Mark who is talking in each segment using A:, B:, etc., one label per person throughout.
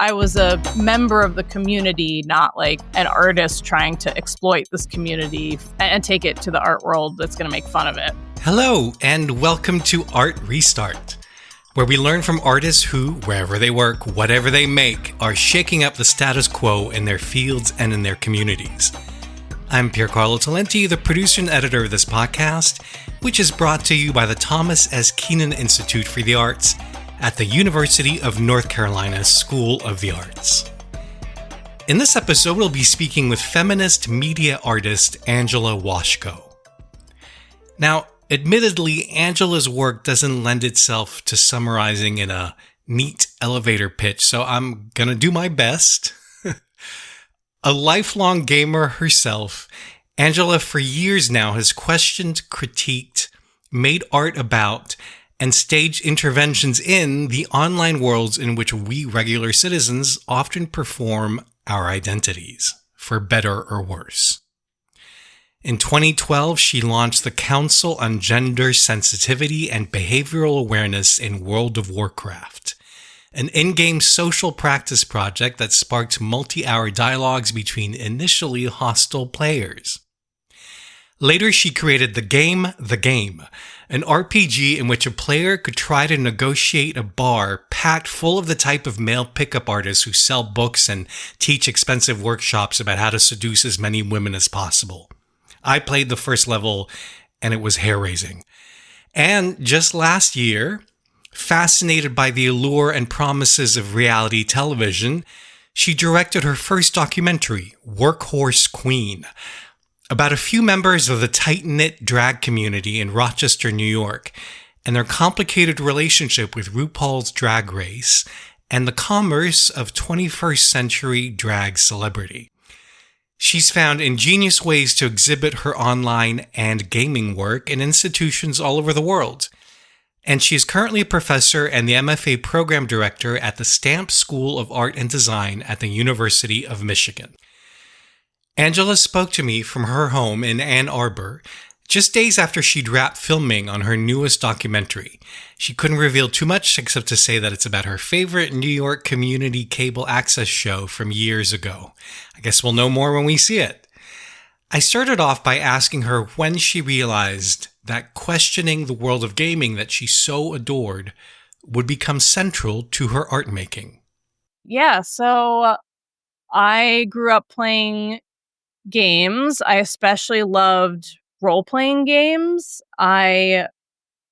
A: I was a member of the community, not like an artist trying to exploit this community and take it to the art world that's going to make fun of it.
B: Hello, and welcome to Art Restart, where we learn from artists who, wherever they work, whatever they make, are shaking up the status quo in their fields and in their communities. I'm Piercarlo Talenti, the producer and editor of this podcast, which is brought to you by the Thomas S. Keenan Institute for the Arts at the University of North Carolina School of the Arts. In this episode, we'll be speaking with feminist media artist Angela Washko. Now, admittedly, Angela's work doesn't lend itself to summarizing in a neat elevator pitch, so I'm gonna do my best. A lifelong gamer herself, Angela for years now has questioned, critiqued, made art about, and staged interventions in the online worlds in which we regular citizens often perform our identities, for better or worse. In 2012, she launched the Council on Gender Sensitivity and Behavioral Awareness in World of Warcraft, an in-game social practice project that sparked multi-hour dialogues between initially hostile players. Later, she created The Game, an RPG in which a player could try to negotiate a bar packed full of the type of male pickup artists who sell books and teach expensive workshops about how to seduce as many women as possible. I played the first level, and it was hair-raising. And just last year, fascinated by the allure and promises of reality television, she directed her first documentary, Workhorse Queen, about a few members of the tight-knit drag community in Rochester, New York, and their complicated relationship with RuPaul's Drag Race and the commerce of 21st century drag celebrity. She's found ingenious ways to exhibit her online and gaming work in institutions all over the world. And she is currently a professor and the MFA program director at the Stamp School of Art and Design at the University of Michigan. Angela spoke to me from her home in Ann Arbor just days after she'd wrapped filming on her newest documentary. She couldn't reveal too much except to say that it's about her favorite New York community cable access show from years ago. I guess we'll know more when we see it. I started off by asking her when she realized that questioning the world of gaming that she so adored would become central to her art making.
A: Yeah, so I grew up playing games. I especially loved role-playing games. I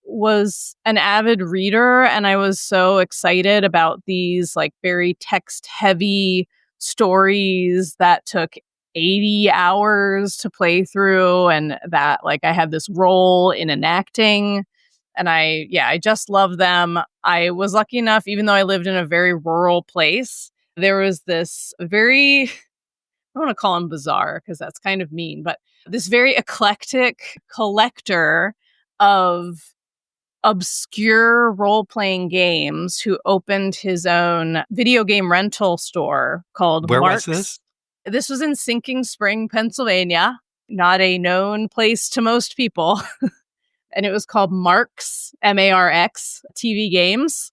A: was an avid reader, and I was so excited about these like very text-heavy stories that took 80 hours to play through, and that like I had this role in enacting, and I just loved them. I was lucky enough, even though I lived in a very rural place, there was this very, I don't want to call him bizarre because that's kind of mean, but this very eclectic collector of obscure role-playing games who opened his own video game rental store called
B: Where
A: Mark's.
B: was this?
A: This was in Sinking Spring, Pennsylvania, not a known place to most people. And it was called Mark's, M-A-R-X, TV Games.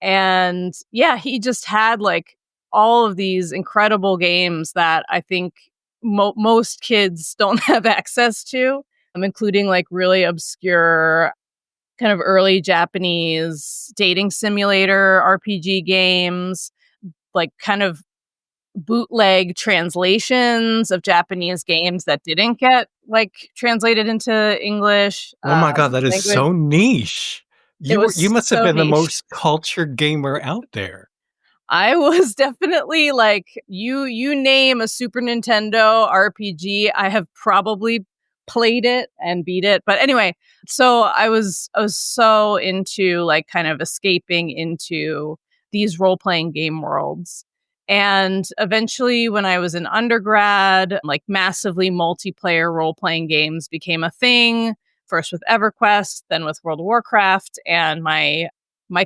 A: And yeah, he just had like all of these incredible games that I think most kids don't have access to, including like really obscure kind of early Japanese dating simulator RPG games, like kind of bootleg translations of Japanese games that didn't get like translated into English.
B: Oh my God, that is
A: language.
B: so niche. You must have
A: so
B: been the
A: niche.
B: most cultured gamer out there.
A: I was definitely like, you name a Super Nintendo RPG, I have probably played it and beat it. But anyway, so I was so into like kind of escaping into these role-playing game worlds. And eventually when I was in undergrad, like massively multiplayer role-playing games became a thing, first with EverQuest, then with World of Warcraft, and my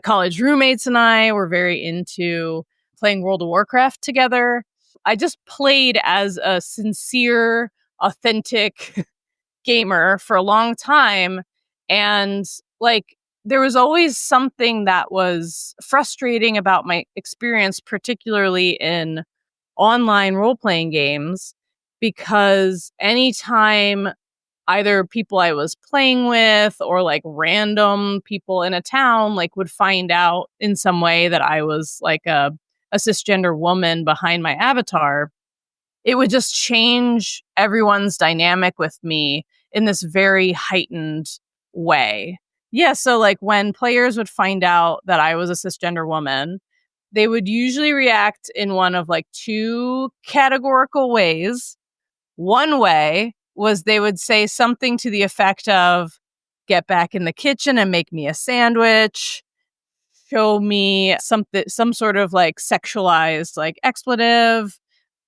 A: college roommates and I were very into playing World of Warcraft together. I just played as a sincere, authentic gamer for a long time. And like there was always something that was frustrating about my experience, particularly in online role-playing games, because anytime either people I was playing with or like random people in a town like would find out in some way that I was like a cisgender woman behind my avatar, it would just change everyone's dynamic with me in this very heightened way. Yeah, so like when players would find out that I was a cisgender woman, they would usually react in one of like two categorical ways. One way was they would say something to the effect of, get back in the kitchen and make me a sandwich, show me something, some sort of like sexualized like expletive,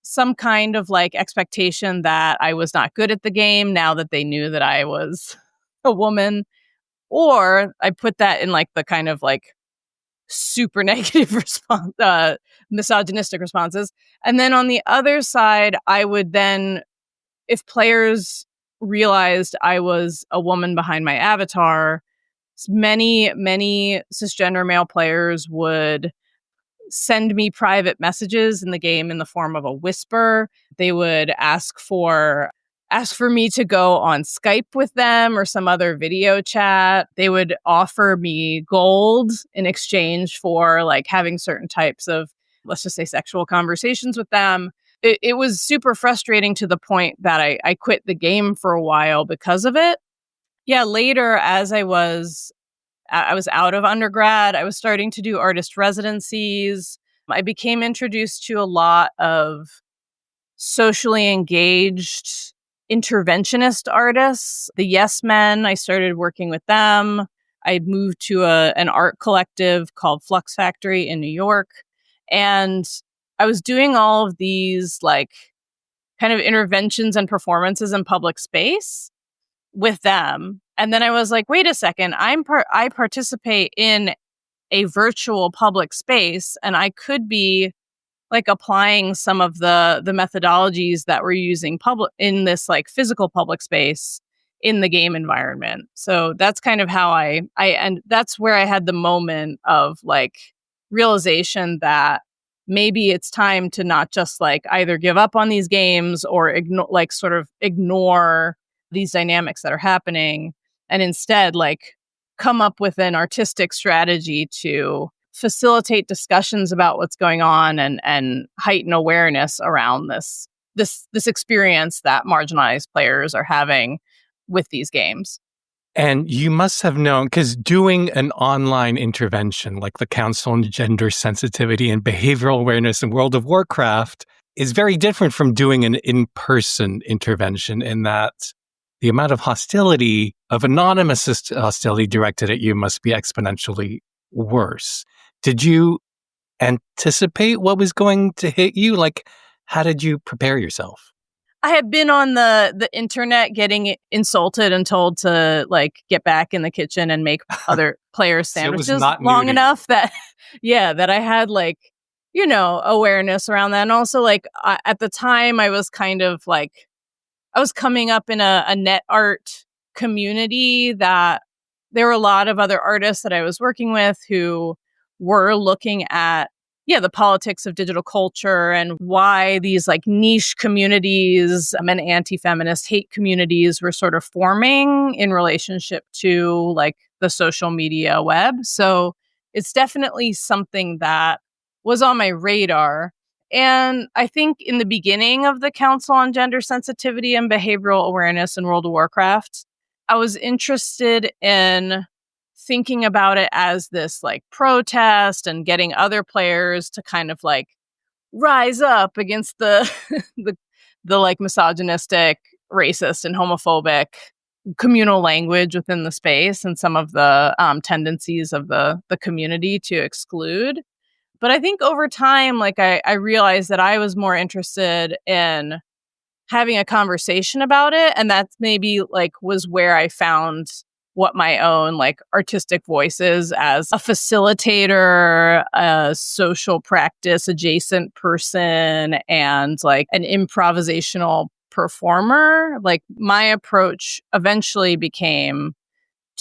A: some kind of like expectation that I was not good at the game now that they knew that I was a woman. Or I put that in like the kind of like super negative response, misogynistic responses. And then on the other side, I would then, if players realized I was a woman behind my avatar, many cisgender male players would send me private messages in the game in the form of a whisper. They would ask for me to go on Skype with them or some other video chat. They would offer me gold in exchange for like having certain types of, let's just say, sexual conversations with them. It was super frustrating to the point that I quit the game for a while because of it. Yeah, later as I was out of undergrad, I was starting to do artist residencies. I became introduced to a lot of socially engaged interventionist artists. The Yes Men, I started working with them. I moved to an art collective called Flux Factory in New York. And I was doing all of these like kind of interventions and performances in public space with them. And then I was like, wait a second, I participate in a virtual public space, and I could be like applying some of the methodologies that we're using public in this like physical public space in the game environment. So that's kind of how and that's where I had the moment of like realization that maybe it's time to not just like either give up on these games or ignore these dynamics that are happening, and instead like come up with an artistic strategy to facilitate discussions about what's going on and heighten awareness around this experience that marginalized players are having with these games.
B: And you must have known, because doing an online intervention like the Council on Gender Sensitivity and Behavioral Awareness in World of Warcraft is very different from doing an in-person intervention, in that the amount of hostility, of anonymous hostility directed at you, must be exponentially worse. Did you anticipate what was going to hit you? Like, how did you prepare yourself?
A: I had been on the internet getting insulted and told to like get back in the kitchen and make other players sandwiches long enough that, yeah, that I had like, awareness around that. And also like at the time I was kind of like, I was coming up in a net art community that there were a lot of other artists that I was working with who were looking at, the politics of digital culture and why these like niche communities and anti-feminist hate communities were sort of forming in relationship to like the social media web. So it's definitely something that was on my radar. And I think in the beginning of the Council on Gender Sensitivity and Behavioral Awareness in World of Warcraft, I was interested in thinking about it as this like protest and getting other players to kind of like rise up against the the like misogynistic, racist, and homophobic communal language within the space and some of the tendencies of the community to exclude. But I think over time, like I realized that I was more interested in having a conversation about it, and that's maybe like was where I found what my own like artistic voice is as a facilitator, a social practice adjacent person, and like an improvisational performer. Like my approach eventually became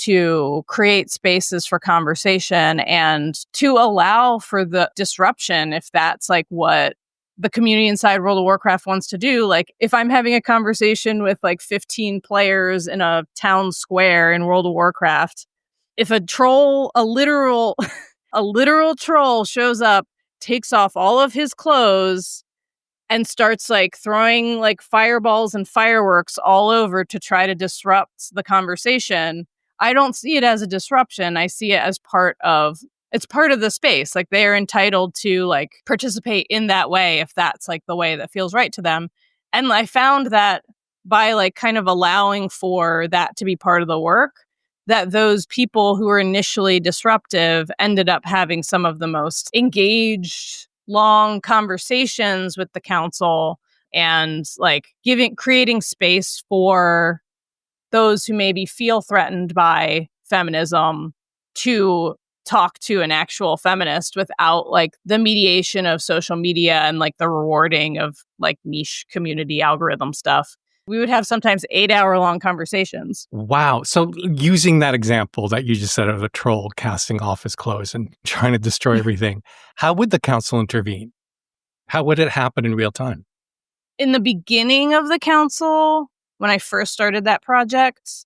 A: to create spaces for conversation and to allow for the disruption if that's like what the community inside World of Warcraft wants to do. Like if I'm having a conversation with like 15 players in a town square in World of Warcraft, if a troll, a literal a literal troll shows up, takes off all of his clothes and starts like throwing like fireballs and fireworks all over to try to disrupt the conversation, I don't see it as a disruption. I see it as it's part of the space. Like they are entitled to like participate in that way if that's like the way that feels right to them. And I found that by like kind of allowing for that to be part of the work, that those people who were initially disruptive ended up having some of the most engaged, long conversations with the council and like creating space for those who maybe feel threatened by feminism to talk to an actual feminist without like the mediation of social media and like the rewarding of like niche community algorithm stuff. We would have sometimes 8-hour long conversations.
B: Wow. So using that example that you just said of a troll casting off his clothes and trying to destroy everything, how would the council intervene? How would it happen in real time?
A: In the beginning of the council, when I first started that project,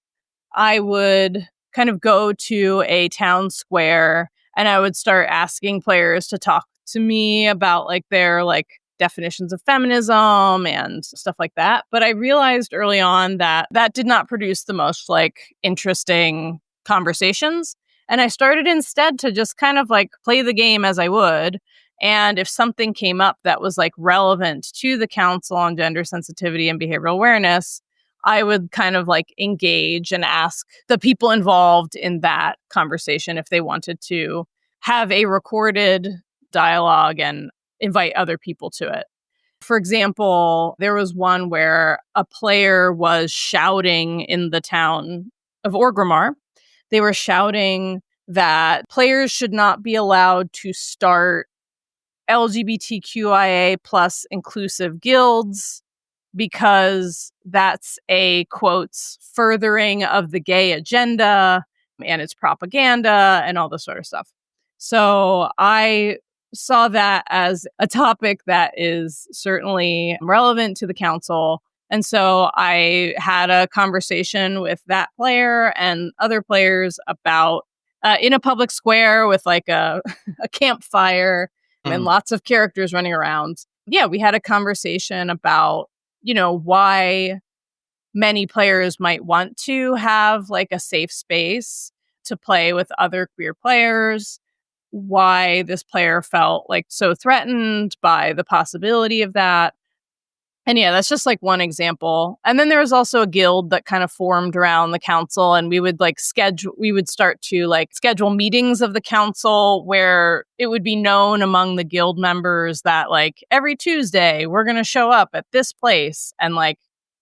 A: I would kind of go to a town square and I would start asking players to talk to me about like their like definitions of feminism and stuff like that. But I realized early on that that did not produce the most like interesting conversations. And I started instead to just kind of like play the game as I would. And if something came up that was like relevant to the council on gender sensitivity and behavioral awareness, I would kind of like engage and ask the people involved in that conversation if they wanted to have a recorded dialogue and invite other people to it. For example, there was one where a player was shouting in the town of Orgrimmar. They were shouting that players should not be allowed to start LGBTQIA plus inclusive guilds because that's a, quotes, furthering of the gay agenda and its propaganda and all this sort of stuff. So I saw that as a topic that is certainly relevant to the council. And so I had a conversation with that player and other players about in a public square with like a campfire and lots of characters running around. Yeah, we had a conversation about, you know, why many players might want to have like a safe space to play with other queer players, why this player felt like so threatened by the possibility of that. And yeah, that's just like one example. And then there was also a guild that kind of formed around the council, and we would start to like schedule meetings of the council where it would be known among the guild members that like every Tuesday we're going to show up at this place and like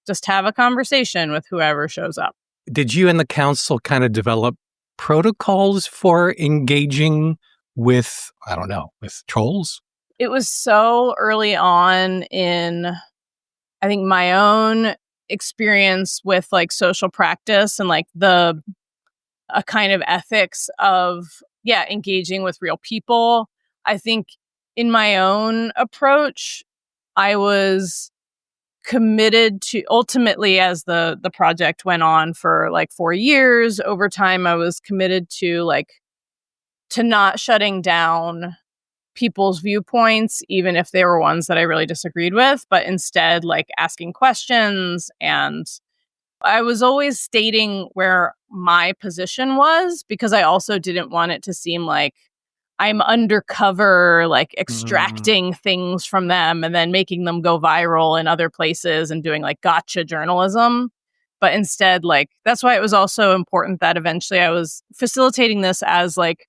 A: just have a conversation with whoever shows up.
B: Did you and the council kind of develop protocols for engaging with, I don't know, with trolls?
A: It was so early on in, I think, my own experience with like social practice and like a kind of ethics of, engaging with real people. I think in my own approach, I was committed to ultimately, as the project went on for like 4 years, over time, I was committed to not shutting down people's viewpoints, even if they were ones that I really disagreed with, but instead like asking questions. And I was always stating where my position was because I also didn't want it to seem like I'm undercover, like extracting things from them and then making them go viral in other places and doing like gotcha journalism. But instead, like, that's why it was also important that eventually I was facilitating this as like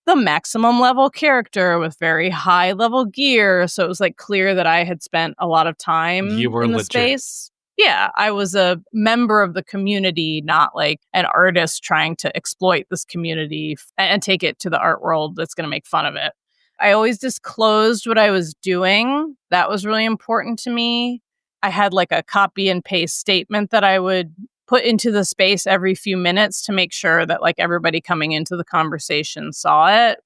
A: the maximum level character with very high level gear. So it was like clear that I had spent a lot of time
B: You were
A: in the
B: legit.
A: space. Yeah, I was a member of the community, not like an artist trying to exploit this community and take it to the art world that's going to make fun of it. I always disclosed what I was doing. That was really important to me. I had like a copy and paste statement that I would put into the space every few minutes to make sure that like everybody coming into the conversation saw it,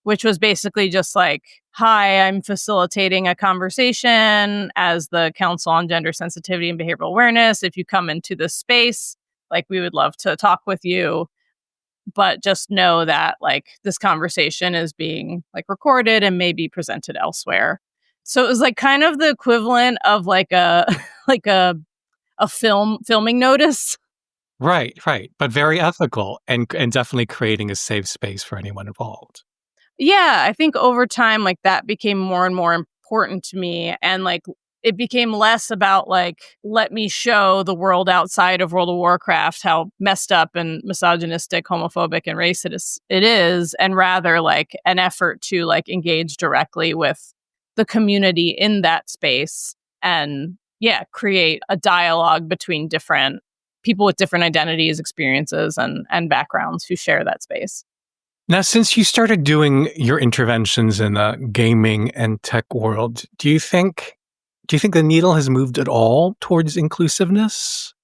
A: which was basically just like, hi, I'm facilitating a conversation as the Council on Gender Sensitivity and Behavioral Awareness. If you come into this space, like we would love to talk with you, but just know that like this conversation is being like recorded and may be presented elsewhere. So it was like kind of the equivalent of like a like a filming notice.
B: Right, right. But very ethical and definitely creating a safe space for anyone involved.
A: Yeah, I think over time, like that became more and more important to me. And like it became less about like, let me show the world outside of World of Warcraft how messed up and misogynistic, homophobic, and racist it is, and rather like an effort to like engage directly with the community in that space and yeah, create a dialogue between different people with different identities, experiences, and backgrounds who share that space.
B: Now, since you started doing your interventions in the gaming and tech world, do you think the needle has moved at all towards inclusiveness?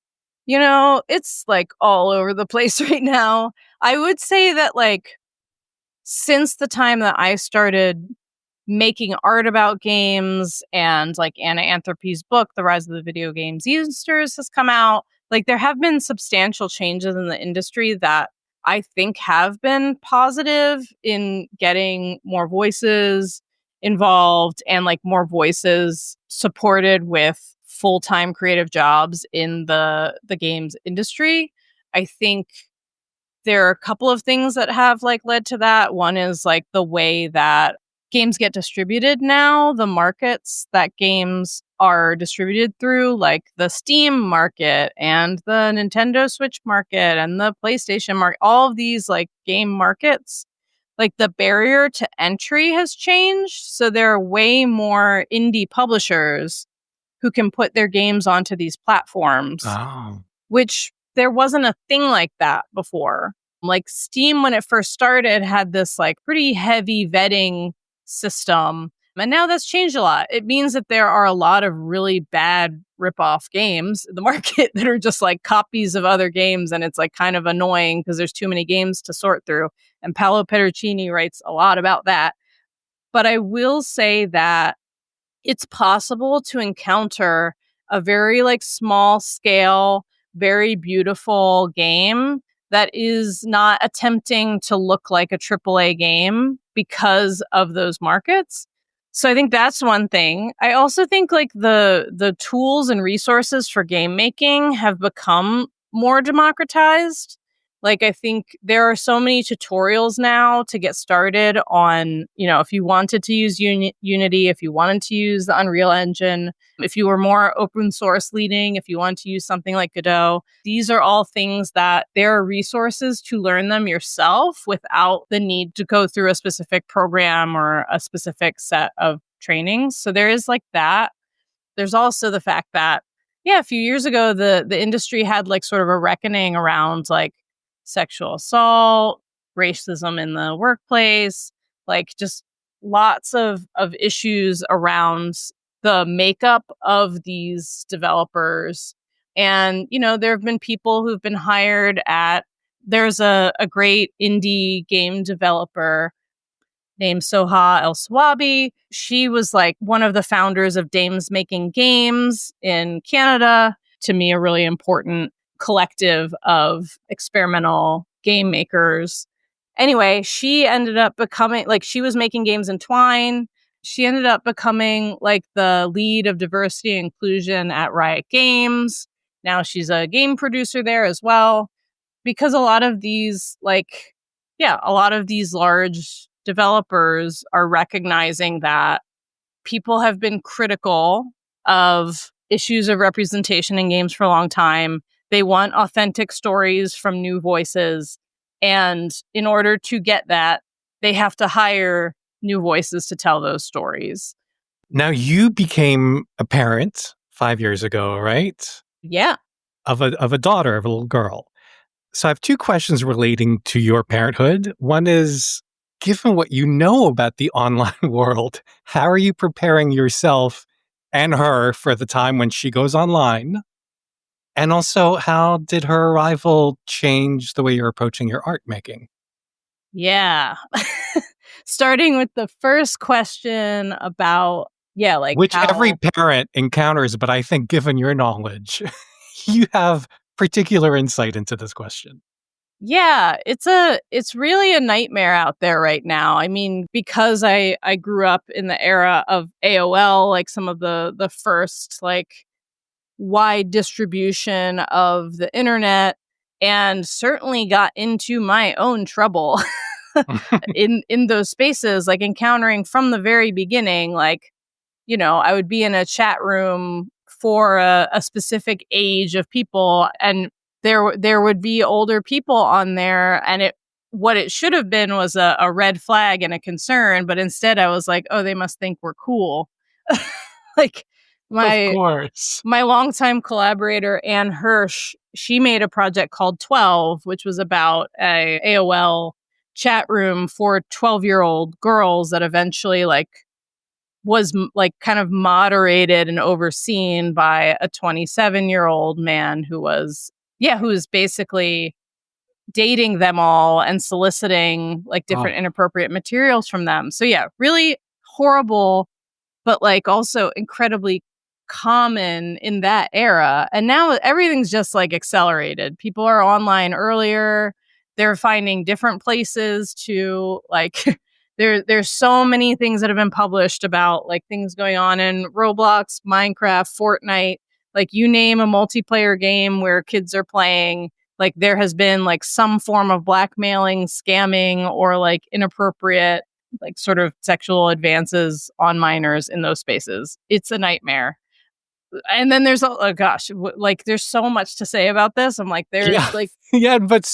A: You know, it's like all over the place right now. I would say that like since the time that I started making art about games and like Anna Anthropy's book, The Rise of the Video Games Users, has come out, like there have been substantial changes in the industry that I think have been positive in getting more voices involved and like more voices supported with full-time creative jobs in the games industry. I think there are a couple of things that have like led to that. One is like the way that games get distributed now, the markets that games are distributed through, like the Steam market and the Nintendo Switch market and the PlayStation market, all of these like game markets, like the barrier to entry has changed. So there are way more indie publishers who can put their games onto these platforms,
B: Oh.
A: which there wasn't a thing like that before. Like Steam, when it first started, had this like pretty heavy vetting system. And now that's changed a lot. It means that there are a lot of really bad rip-off games in the market that are just like copies of other games. And it's like kind of annoying because there's too many games to sort through. And Paolo Pedercini writes a lot about that. But I will say that it's possible to encounter a very like small scale, very beautiful game that is not attempting to look like a AAA game because of those markets. So I think that's one thing. I also think like the tools and resources for game making have become more democratized. Like I think there are so many tutorials now to get started on, you know, if you wanted to use Unity, if you wanted to use the Unreal Engine, if you were more open source leading, if you wanted to use something like Godot, these are all things that there are resources to learn them yourself without the need to go through a specific program or a specific set of trainings. So there is like that. There's also the fact that, yeah, a few years ago, the industry had like sort of a reckoning around like sexual assault, racism in the workplace, like just lots of issues around the makeup of these developers. And, you know, there have been people who've been hired at, there's a great indie game developer named Soha El Swabi. She was like one of the founders of Dames Making Games in Canada. To me, a really important collective of experimental game makers. Anyway, she ended up becoming like she was making games in Twine. She ended up becoming like the lead of diversity and inclusion at Riot Games. Now she's a game producer there as well. Because a lot of these, like, yeah, a lot of these large developers are recognizing that people have been critical of issues of representation in games for a long time. They want authentic stories from new voices. And in order to get that, they have to hire new voices to tell those stories.
B: Now, you became a parent 5 years ago, right?
A: Yeah.
B: Of a daughter, of a little girl. So I have two questions relating to your parenthood. One is, given what you know about the online world, how are you preparing yourself and her for the time when she goes online? And also, how did her arrival change the way you're approaching your art making?
A: Yeah. Starting with the first question about, like
B: Which every
A: how,
B: parent encounters, but I think given your knowledge, you have particular insight into this question.
A: yeah, it's really a nightmare out there right now. I mean, because I grew up in the era of AOL, like some of the first like wide distribution of the internet, and certainly got into my own trouble in those spaces, like encountering from the very beginning, like, I would be in a chat room for a specific age of people, and there would be older people on there, and what it should have been was a red flag and a concern, but instead I was like, oh, they must think we're cool. Like
B: Of
A: my
B: course.
A: my longtime collaborator Anne Hirsch, she made a project called 12, which was about a AOL chat room for 12-year-old girls that eventually like was like kind of moderated and overseen by a 27-year-old man who was basically dating them all and soliciting like
B: Oh,
A: different inappropriate materials from them. So yeah, really horrible, but like also incredibly common in that era. And now everything's just like accelerated. People are online earlier. They're finding different places to like there's so many things that have been published about like things going on in Roblox, Minecraft, Fortnite, like you name a multiplayer game where kids are playing, like there has been like some form of blackmailing, scamming, or like inappropriate like sort of sexual advances on minors in those spaces. It's a nightmare. And then there's oh gosh, like there's so much to say about this. I'm like there's
B: yeah.
A: like
B: Yeah, but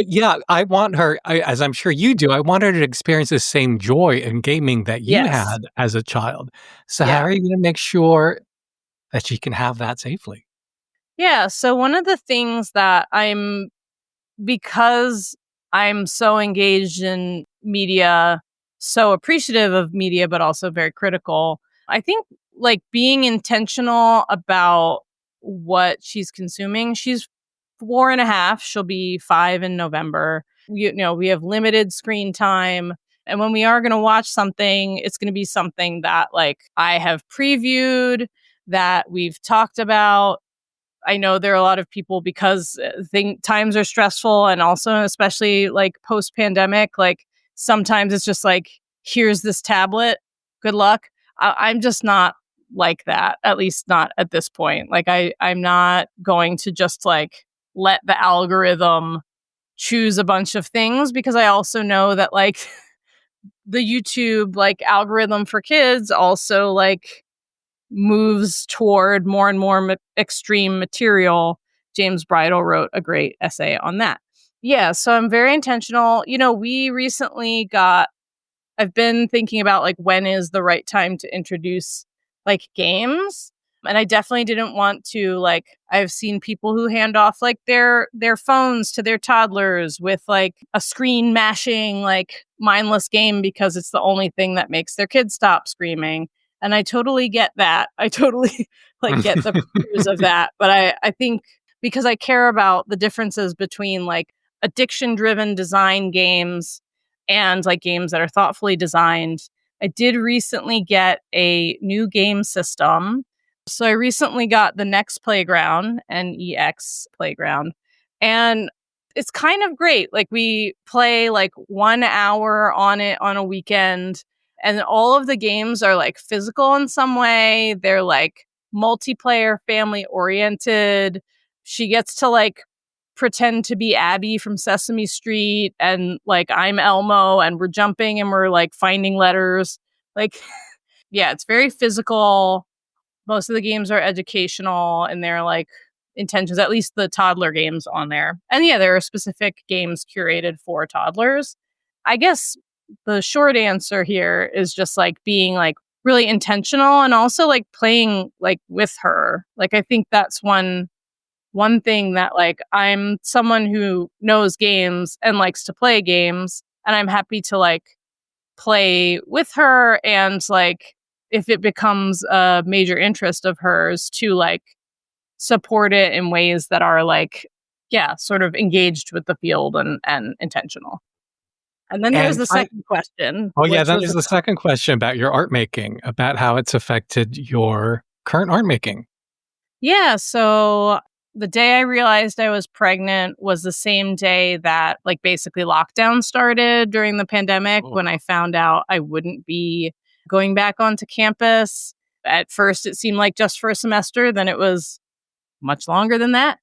B: yeah, I want her, as I'm sure you do, I want her to experience the same joy in gaming that you
A: yes.
B: had as a child. So how
A: Yeah.
B: are you gonna make sure that she can have that safely?
A: Yeah, so one of the things that because I'm so engaged in media, so appreciative of media, but also very critical. I think like being intentional about what she's consuming. She's 4.5. She'll be 5 in November. We have limited screen time. And when we are going to watch something, it's going to be something that like I have previewed, that we've talked about. I know there are a lot of people because times are stressful, and also especially like post pandemic, like sometimes it's just like, here's this tablet, good luck. I'm just not like that, at least not at this point. Like I'm not going to just like let the algorithm choose a bunch of things, because I also know that like the YouTube like algorithm for kids also like moves toward more and more extreme material. James Bridle wrote a great essay on that. Yeah, so I'm very intentional. We recently I've been thinking about like when is the right time to introduce like games. And I definitely didn't want to like I've seen people who hand off like their phones to their toddlers with like a screen mashing like mindless game because it's the only thing that makes their kids stop screaming. And I totally get that. I totally like get the purpose of that. But I think because I care about the differences between like addiction driven design games and like games that are thoughtfully designed. I did recently get a new game system. So I recently got the Next Playground, NEX Playground, and it's kind of great. Like we play like 1 hour on it on a weekend, and all of the games are like physical in some way. They're like multiplayer, family oriented. She gets to like pretend to be Abby from Sesame Street, and like I'm Elmo, and we're jumping and we're like finding letters. Like, yeah, it's very physical. Most of the games are educational and they're like intentions, at least the toddler games on there. And yeah, there are specific games curated for toddlers. I guess the short answer here is just like being like really intentional and also like playing like with her. Like I think that's one thing that like I'm someone who knows games and likes to play games, and I'm happy to like play with her, and like if it becomes a major interest of hers to like support it in ways that are like, yeah, sort of engaged with the field and intentional. And then there's
B: And
A: the second question.
B: oh yeah,
A: which
B: then
A: was
B: there's the second question about your art making, about how it's affected your current art making.
A: Yeah, so the day I realized I was pregnant was the same day that like basically lockdown started during the pandemic,
B: Oh.
A: when I found out I wouldn't be going back onto campus. At first it seemed like just for a semester, then it was much longer than that.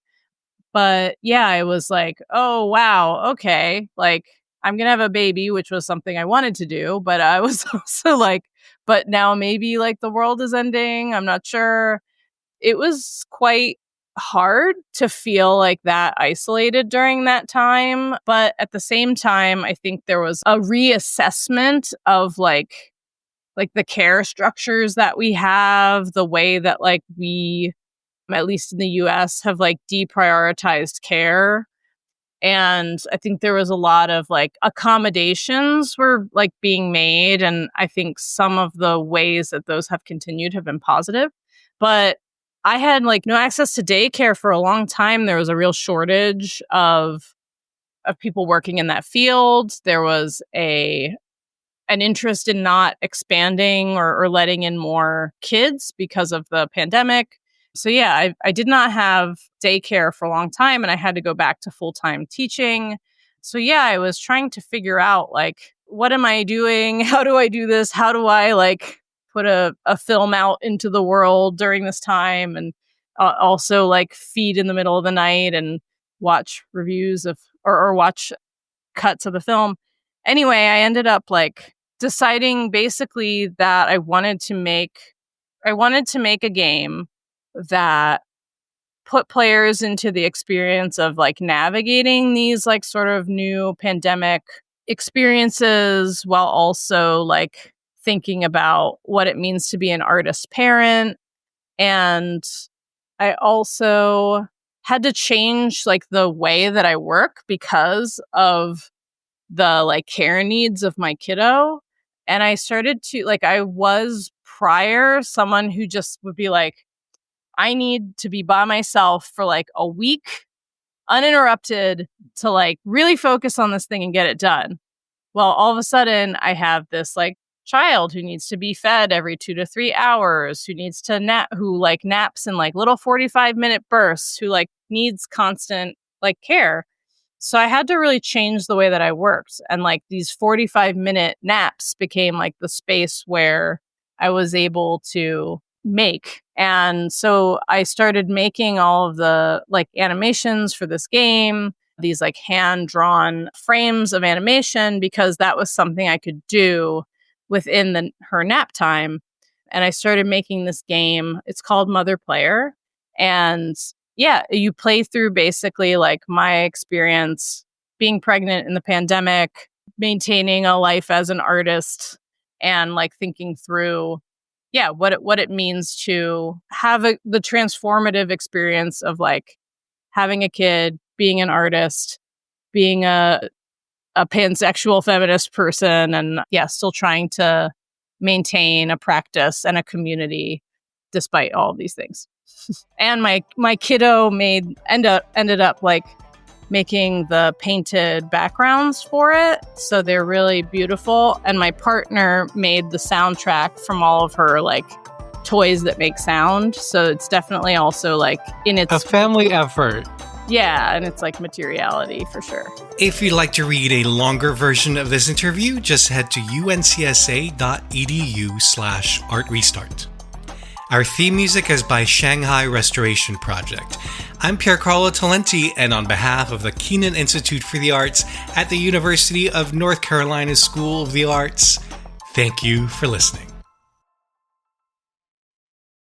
A: But yeah, I was like, oh wow, okay. Like I'm going to have a baby, which was something I wanted to do, but I was also like, but now maybe like the world is ending. I'm not sure. It was quite hard to feel like that isolated during that time. But at the same time, I think there was a reassessment of like the care structures that we have, the way that like we, at least in the US, have like deprioritized care. And I think there was a lot of like accommodations were like being made. And I think some of the ways that those have continued have been positive. But I had like no access to daycare for a long time. There was a real shortage of people working in that field. There was an interest in not expanding or letting in more kids because of the pandemic. So yeah, I did not have daycare for a long time, and I had to go back to full-time teaching. So yeah, I was trying to figure out like, what am I doing? How do I do this? How do I like put a film out into the world during this time, and also like feed in the middle of the night and watch reviews of or watch cuts of the film. Anyway, I ended up like deciding basically that I wanted to make a game that put players into the experience of like navigating these like sort of new pandemic experiences, while also like thinking about what it means to be an artist parent. And I also had to change like the way that I work because of the like care needs of my kiddo. And I started to like, I was prior someone who just would be like, I need to be by myself for like a week uninterrupted to like really focus on this thing and get it done. Well, all of a sudden I have this like child who needs to be fed every 2 to 3 hours, who needs to nap, who like naps in like little 45-minute bursts, who like needs constant like care. So I had to really change the way that I worked. And like these 45-minute naps became like the space where I was able to make. And so I started making all of the like animations for this game, these like hand drawn frames of animation, because that was something I could do within her nap time. And I started making this game. It's called Mother Player. And yeah, you play through basically like my experience being pregnant in the pandemic, maintaining a life as an artist, and like thinking through, yeah, what it means to have the transformative experience of like having a kid, being an artist, being a pansexual feminist person, and yeah, still trying to maintain a practice and a community despite all of these things. And my kiddo ended up like making the painted backgrounds for it, so they're really beautiful. And my partner made the soundtrack from all of her like toys that make sound, so it's definitely also like in its
B: a family effort.
A: Yeah, and it's like materiality for sure.
B: If you'd like to read a longer version of this interview, just head to uncsa.edu/artrestart. Our theme music is by Shanghai Restoration Project. I'm Piercarlo Talenti, and on behalf of the Keenan Institute for the Arts at the University of North Carolina School of the Arts, thank you for listening.